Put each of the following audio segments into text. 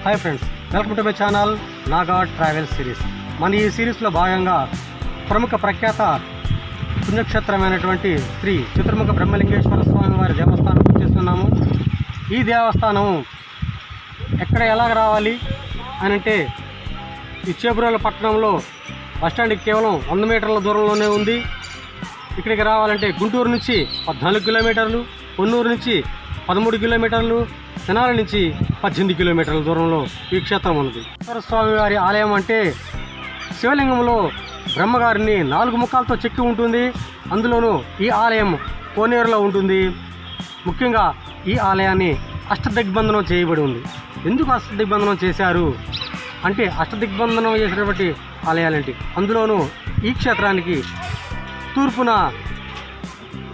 Hi friends, welcome to my channel Naga travel series. మన ఈ సిరీస్లో భాగంగా ప్రముఖ ప్రఖ్యాత పుణ్యక్షేత్రమైనటువంటి శ్రీ చతుర్ముఖ బ్రహ్మలింగేశ్వర స్వామి వారి దేవస్థానం చేస్తున్నాము. ఈ దేవస్థానం ఎక్కడ ఎలాగ రావాలి అని అంటే ఈ చేబ్రోలు పట్టణంలో బస్టాండ్కి కేవలం 100 మీటర్ల దూరంలోనే ఉంది. ఇక్కడికి రావాలంటే గుంటూరు నుంచి 14 కిలోమీటర్లు, పొన్నూరు నుంచి 13 కిలోమీటర్లు, తెనాలి నుంచి 18 కిలోమీటర్ల దూరంలో ఈ క్షేత్రం ఉన్నది. స్వామి వారి ఆలయం అంటే శివలింగంలో బ్రహ్మగారిని 4 ముఖాలతో చెక్కి ఉంటుంది. అందులోనూ ఈ ఆలయం కోనేరులో ఉంటుంది. ముఖ్యంగా ఈ ఆలయాన్ని అష్టదిగ్బంధనం చేయబడి ఉంది. ఎందుకు అష్టదిగ్బంధనం చేశారు అంటే అష్టదిగ్బంధనం చేసినటువంటి ఆలయాలేంటి, అందులోనూ ఈ క్షేత్రానికి తూర్పున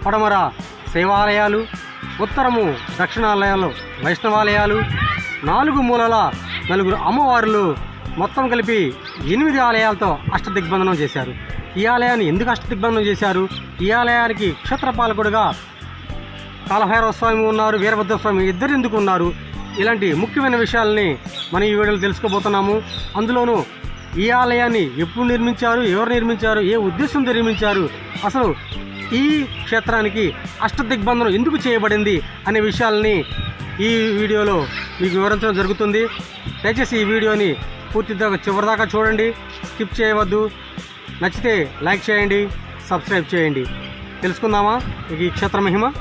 పడమర శైవాలయాలు, ఉత్తరము దక్షిణాలయాలు వైష్ణవాలయాలు, 4 మూలల 4 అమ్మవారులు, మొత్తం కలిపి 8 ఆలయాలతో అష్టదిగ్బంధనం చేశారు. ఈ ఆలయాన్ని ఎందుకు అష్టదిగ్బంధనం చేశారు, ఈ ఆలయానికి క్షేత్రపాలకుడుగా కాలభైరవ స్వామి ఉన్నారు, వీరభద్ర స్వామి ఇద్దరు ఎందుకు ఉన్నారు, ఇలాంటి ముఖ్యమైన విషయాలని మనం ఈ వీడియోలో తెలుసుకోబోతున్నాము. అందులోనూ ఈ ఆలయాన్ని ఎప్పుడు నిర్మించారు, ఎవరు నిర్మించారు, ఏ ఉద్దేశంతో నిర్మించారు, అసలు ఈ క్షేత్రానికి అష్టదిగ్బంధనం ఎందుకు చేయబడింది అనే విషయాలని ఈ వీడియోలో మీకు వివరించడం జరుగుతుంది. దయచేసి ఈ వీడియోని పూర్తిగా చివరిదాకా చూడండి, స్కిప్ చేయవద్దు. నచ్చితే లైక్ చేయండి, సబ్స్క్రైబ్ చేయండి. తెలుసుకుందామా ఈ క్షేత్ర మహిమ.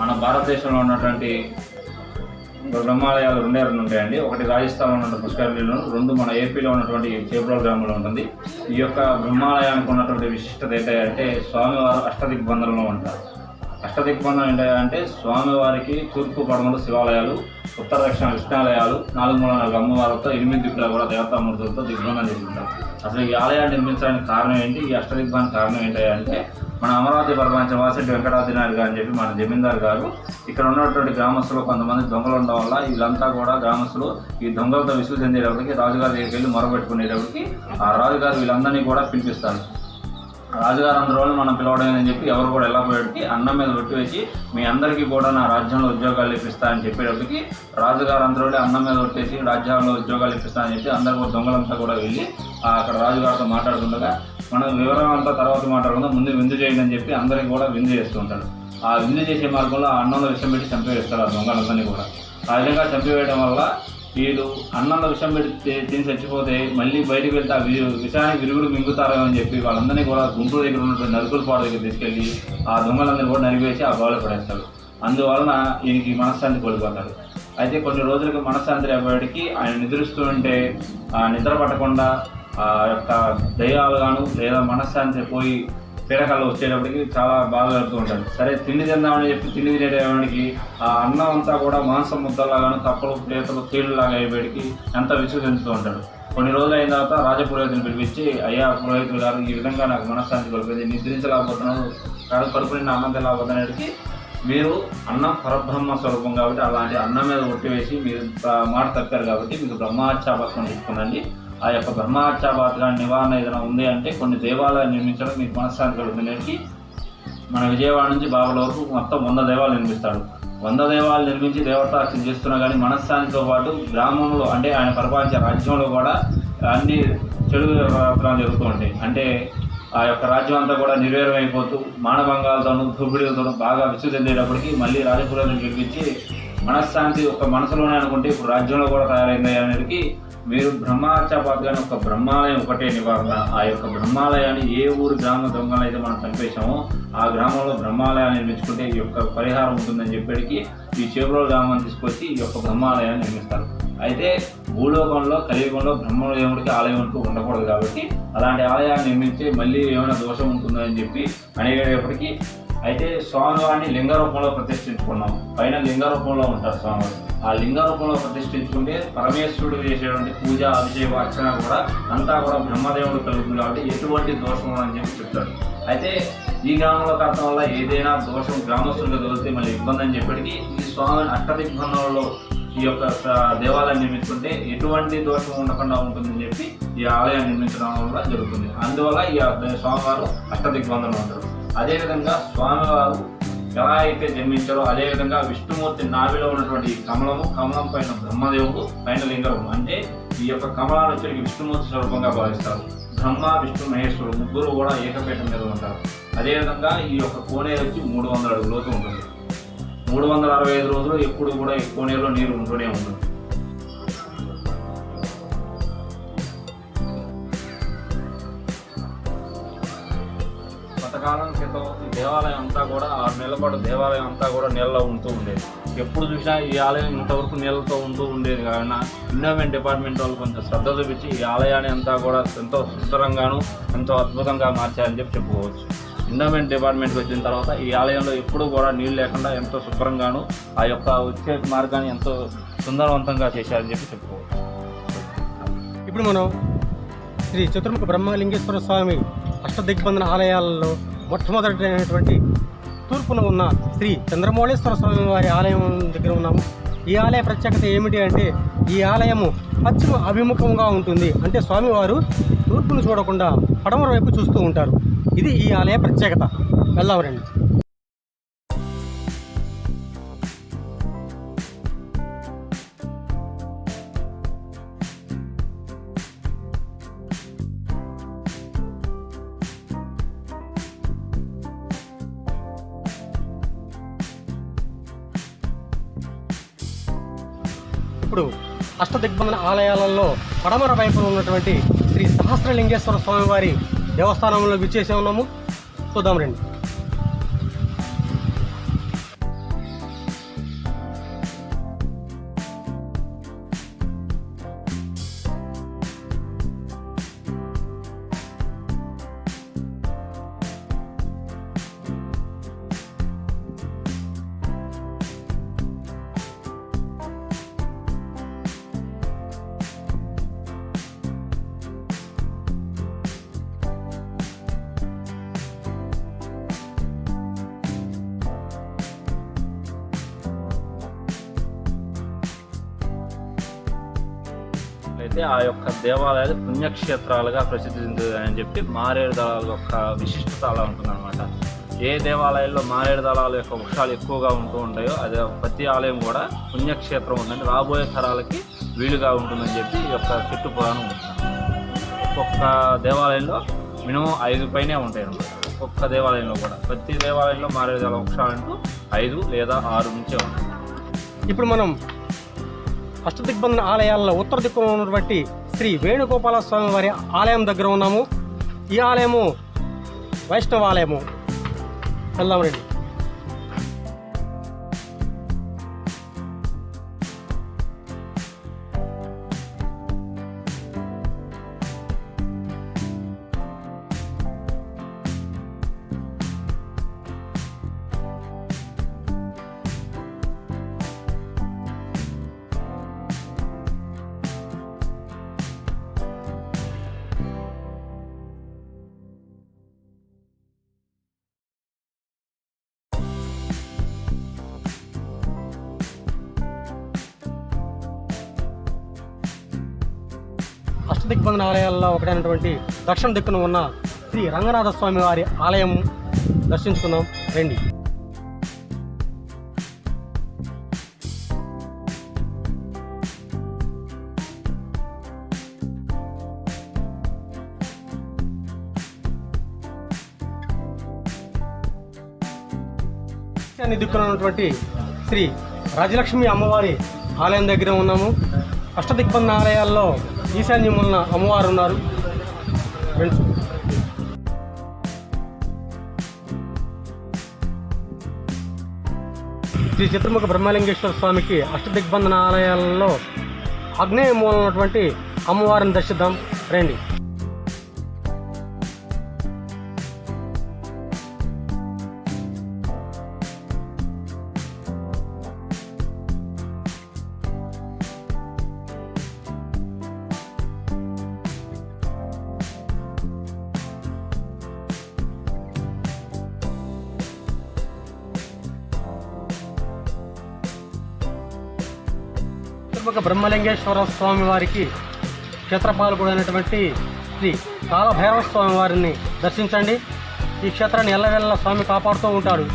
మన భారతదేశంలో ఉన్నటువంటి బ్రహ్మాలయాలు 2 ఉంటాయండి. ఒకటి రాజస్థాన్లో ఉన్న పుష్కరిణిలో, 2 మన ఏపీలో ఉన్నటువంటి చేబ్రోలు గ్రామంలో ఉంటుంది. ఈ యొక్క బ్రహ్మాలయానికి ఉన్నటువంటి విశిష్టత ఏంటంటే స్వామివారు అష్టదిగ్బంధనంలో ఉంటారు. అష్టదిగ్బంధం ఏంటంటే స్వామివారికి తూర్పు పడమలు శివాలయాలు, ఉత్తర దక్షిణ విష్ణాలయాలు, 4 అమ్మవారితో 8 దిక్కుల కూడా దేవతామూర్తులతో దిగ్బంధం చేసుకుంటారు. అసలు ఈ ఆలయాన్ని నిర్మించడానికి కారణం ఏంటి, ఈ అష్టదిగ్బంధం కారణం ఏంటి అంటే మన అమరావతి పరమాంచ వాసిరెడ్డి వెంకటాద్రినాథ్ గారు అని చెప్పి మన జమీందార్ గారు ఇక్కడ ఉన్నటువంటి గ్రామస్తులు కొంతమంది దొంగలు ఉండడం వల్ల వీళ్ళంతా కూడా గ్రామస్తులు ఈ దొంగలతో విసుగు చెందేటప్పటికి రాజుగారి దగ్గరికి వెళ్ళి మొరబెట్టుకునేటప్పటికి ఆ రాజుగారు వీళ్ళందరినీ కూడా పిలిపిస్తారు. రాజుగారు అందరూ మనం పిలవడం అని చెప్పి ఎవరు కూడా వెళ్ళకపోయేటికి అన్నం మీద ఒట్టి వేసి మీ అందరికీ కూడా నా రాజ్యంలో ఉద్యోగాలు ఇప్పిస్తా అని చెప్పేటప్పటికి రాజుగారు అందరూ అన్నం మీద ఒట్టేసి రాజ్యంలో ఉద్యోగాలు ఇప్పిస్తా అని చెప్పి అందరు కూడా దొంగలంతా కూడా వెళ్ళి అక్కడ రాజుగారితో మాట్లాడుతుండగా మనం వివరం అంతా తర్వాత మాట్లాడుకుందాం, ముందు విందు చేయండి అని చెప్పి అందరికీ కూడా విందు చేస్తూ ఉంటాడు. ఆ విందు చేసే మార్గంలో ఆ అన్నంలో విషం పెట్టి చంపేస్తారు ఆ దొంగలందరినీ కూడా. ఆ విధంగా చంపివేయడం వల్ల వీళ్ళు అన్నంలో విషం పెట్టి తిని చచ్చిపోతే మళ్ళీ బయటకు వెళ్తే ఆ విషయానికి విరుగుడు మింగుతారో అని చెప్పి వాళ్ళందరినీ కూడా గుంటూరు దగ్గర ఉన్నటువంటి నరుకులపాడు దగ్గర తీసుకెళ్ళి ఆ దొంగలందరినీ కూడా నరివేసి ఆ బావిలో పడేస్తాడు. అందువలన ఈయనకి మనశ్శాంతి కోల్పోతాడు. అయితే కొన్ని రోజులకి మనశ్శాంతి అయ్యేటికి ఆయన నిద్రిస్తూ ఉంటే నిద్ర పట్టకుండా ఆ యొక్క దయ్యాలుగాను లేదా మనశ్శాంతి పోయి పీడకల్లో వచ్చేటప్పటికి చాలా బాగా జరుగుతూ ఉంటాడు. సరే తిండి తిందామని చెప్పి తిండి తినేటప్పటికి ఆ అన్నం అంతా కూడా మాంసం ముద్దలాగాను కప్పలు పీతలు తేళ్లులాగా అయ్యేటికి ఎంత విసుగు చెందుతూ ఉంటాడు. కొన్ని రోజులు అయిన తర్వాత రాజపురోహితుని పిలిపించి, అయ్యా పురోహితులు గారు, ఈ విధంగా నాకు మనశ్శాంతి కలిపింది, నిద్రించలేకపోతున్నాను, కడుపు నిండా అన్నం తినలేకపోతున్నటికి మీరు అన్నం పరబ్రహ్మ స్వరూపం కాబట్టి అలాంటి అన్నం మీద ఒట్టివేసి మీరు మాట తప్పారు కాబట్టి మీకు బ్రహ్మహత్యాపత్రం తీసుకునండి. ఆ యొక్క బ్రహ్మహత్యాపాతకాన్ని నివారణ ఏదైనా ఉంది అంటే కొన్ని దేవాలయాలు నిర్మించడం మీకు మనశ్శాంతి కలుగుతుంది. మన విజయవాడ నుంచి బాబుల వరకు మొత్తం 100 దేవాలయాలు నిర్మిస్తాడు. 100 దేవాలయాలు నిర్మించి దేవతార్చన చేస్తున్నా కానీ మనశ్శాంతితో పాటు గ్రామంలో అంటే ఆయన పరిపాలించే రాజ్యంలో కూడా అన్ని చెడు వ్యవహారాలు జరుగుతూ ఉంటాయి. అంటే ఆ యొక్క రాజ్యం అంతా కూడా నిర్వీర్యం అయిపోతూ మానభంగాలతోనూ దోపిడీలతోనూ బాగా విసుగు చెందేటప్పటికి మళ్ళీ రాజపురోహితుని గెలిపించి మనశ్శాంతి ఒక మనసులోనే అనుకుంటే ఇప్పుడు రాజ్యంలో కూడా తయారైంది అనేది మీరు బ్రహ్మహత్యాపాతకాన్ని ఒక బ్రహ్మాలయం ఒకటే నివారణ. ఆ యొక్క బ్రహ్మాలయాన్ని ఏ ఊరు గ్రామ దొంగలు అయితే మనం చంపేశామో ఆ గ్రామంలో బ్రహ్మాలయాన్ని నిర్మించుకుంటే ఈ యొక్క పరిహారం ఉంటుందని చెప్పేటికి ఈ చేబ్రోలు గ్రామాన్ని తీసుకొచ్చి ఈ యొక్క బ్రహ్మాలయాన్ని నిర్మిస్తారు. అయితే భూలోకంలో కలియుగంలో బ్రహ్మదేవుడికి ఆలయం అంటూ ఉండకూడదు కాబట్టి అలాంటి ఆలయాన్ని నిర్మించి మళ్ళీ ఏమైనా దోషం ఉంటుందని చెప్పి అనేటప్పటికీ అయితే స్వామివారిని లింగ రూపంలో ప్రతిష్ఠించుకున్నాం. పైన లింగ రూపంలో ఉంటారు స్వామివారు. ఆ లింగ రూపంలో ప్రతిష్ఠించుకుంటే పరమేశ్వరుడు చేసేటువంటి పూజ అభిషేకం అర్చన కూడా అంతా కూడా బ్రహ్మదేవుడు కలుగుతుంది కాబట్టి ఎటువంటి దోషం అని చెప్పి చెప్తాడు. అయితే ఈ గ్రామంలో కావడం వల్ల ఏదైనా దోషం గ్రామస్తులుగా తోలితే మళ్ళీ ఇబ్బంది అని చెప్పేటికి ఈ స్వామి అష్టదిగ్బంధంలో ఈ యొక్క దేవాలయం నిర్మించుకుంటే ఎటువంటి దోషం ఉండకుండా ఉంటుందని చెప్పి ఈ ఆలయాన్ని నిర్మించడం వల్ల జరుగుతుంది. అందువల్ల ఈ స్వామివారు అష్టదిగ్బంధంలో ఉంటారు. అదేవిధంగా స్వామివారు ఎలా అయితే జన్మించారో అదేవిధంగా విష్ణుమూర్తి నాభిలో ఉన్నటువంటి కమలం పైన బ్రహ్మదేవుడు, పైన లింగం అంటే ఈ యొక్క కమలాన్ని వచ్చి విష్ణుమూర్తి స్వరూపంగా భావిస్తారు. బ్రహ్మ విష్ణు మహేశ్వరుడు ముగ్గురు కూడా ఏకపీఠం మీద ఉంటారు. అదేవిధంగా ఈ యొక్క కోనేరు వచ్చి 300 అడుగుల లోతు ఉంటుంది. 365 రోజులు ఎప్పుడు కూడా ఈ కోనేరులో నీరు ఉంటూనే ఉంటుంది. కొంతకాలం క్రితం ఈ దేవాలయం అంతా కూడా 6 నెలల పాటు దేవాలయం అంతా కూడా నీళ్ళలో ఉంటూ ఉండేది. ఎప్పుడు చూసినా ఈ ఆలయం ఇంతవరకు నీళ్ళతో ఉంటూ ఉండేది కావున ఎండోమెంట్ డిపార్ట్మెంట్ వాళ్ళు కొంచెం శ్రద్ధ చూపించి ఈ ఆలయాన్ని అంతా కూడా ఎంతో సుందరంగాను ఎంతో అద్భుతంగా మార్చారని చెప్పి చెప్పుకోవచ్చు. ఎండోమెంట్ డిపార్ట్మెంట్కి వచ్చిన తర్వాత ఈ ఆలయంలో ఎప్పుడూ కూడా నీళ్ళు లేకుండా ఎంతో శుభ్రంగాను ఆ యొక్క వచ్చే మార్గాన్ని ఎంతో సుందరవంతంగా చేశారని చెప్పి చెప్పుకోవచ్చు. ఇప్పుడు మనం శ్రీ చతుర్ముఖ బ్రహ్మలింగేశ్వర స్వామి అష్టదిగ్బంధన ఆలయాలలో మొట్టమొదటిమైనటువంటి తూర్పున ఉన్న శ్రీ చంద్రమౌళేశ్వర స్వామి వారి ఆలయం దగ్గర ఉన్నాము. ఈ ఆలయ ప్రత్యేకత ఏమిటి అంటే ఈ ఆలయము పశ్చిమ అభిముఖంగా ఉంటుంది. అంటే స్వామివారు తూర్పును చూడకుండా పడమర వైపు చూస్తూ ఉంటారు. ఇది ఈ ఆలయ ప్రత్యేకత. వెళ్దాం రండి. ఇప్పుడు అష్టదిగ్బంధన ఆలయాలలో పడమర వైపున ఉన్నటువంటి శ్రీ సహస్రలింగేశ్వర స్వామివారి దేవస్థానంలో విచ్చేసి ఉన్నాము. చూద్దాం రండి. చూసుకున్నట్లయితే ఆ యొక్క దేవాలయాలు పుణ్యక్షేత్రాలుగా ప్రసిద్ధి చెందుతాయని చెప్పి మారేడు దళాల యొక్క విశిష్టత అలా ఉంటుందన్నమాట. ఏ దేవాలయాల్లో మారేడు దళాల యొక్క వృక్షాలు ఎక్కువగా ఉంటూ ఉంటాయో అది ప్రతి ఆలయం కూడా పుణ్యక్షేత్రం ఉందంటే రాబోయే తరాలకి వీలుగా ఉంటుందని చెప్పి ఈ యొక్క చెట్టు పురాణం ఉంటుంది. ఒక్కొక్క దేవాలయంలో మినిమం 5 పైనే ఉంటాయి అన్నమాట. ఒక్కొక్క దేవాలయంలో కూడా ప్రతి దేవాలయంలో మారేడు దళ వృక్షాలంటూ 5 లేదా 6 నుంచే ఉంటాయి. ఇప్పుడు మనం అష్టదిగ్బంధన ఆలయాల్లో ఉత్తర దిక్కున ఉన్నటువంటి శ్రీ వేణుగోపాల స్వామి వారి ఆలయం దగ్గర ఉన్నాము. ఈ ఆలయము వైష్ణవ ఆలయము. వెళ్దాం రండి. అష్టదిగ్బంధన ఆలయాల్లో ఒకటైనటువంటి దక్షిణ దిక్కున ఉన్న శ్రీ రంగనాథ స్వామి వారి ఆలయం దర్శించుకుందాం రండి. ఈశాన్య దిక్కున ఉన్నటువంటి శ్రీ రాజలక్ష్మి అమ్మవారి ఆలయం దగ్గర ఉన్నాము. అష్టదిగ్బంధన ఆలయాల్లో ఈశాన్యమున్న అమ్మవారు ఉన్నారు. శ్రీ చతుర్ముఖ బ్రహ్మలింగేశ్వర స్వామికి అష్టదిగ్బంధన ఆలయాలలో ఆగ్నేయ మూల ఉన్నటువంటి అమ్మవారిని దర్శిద్దాం రండి. చతుర్ముఖ బ్రహ్మలింగేశ్వర స్వామి వారికి క్షేత్రపాలకుడైనటువంటి శ్రీ కాలభైరవ స్వామి వారిని దర్శించండి. ఈ క్షేత్రాన్ని ఎల్లవెల్ల స్వామి కాపాడుతూ ఉంటాడు.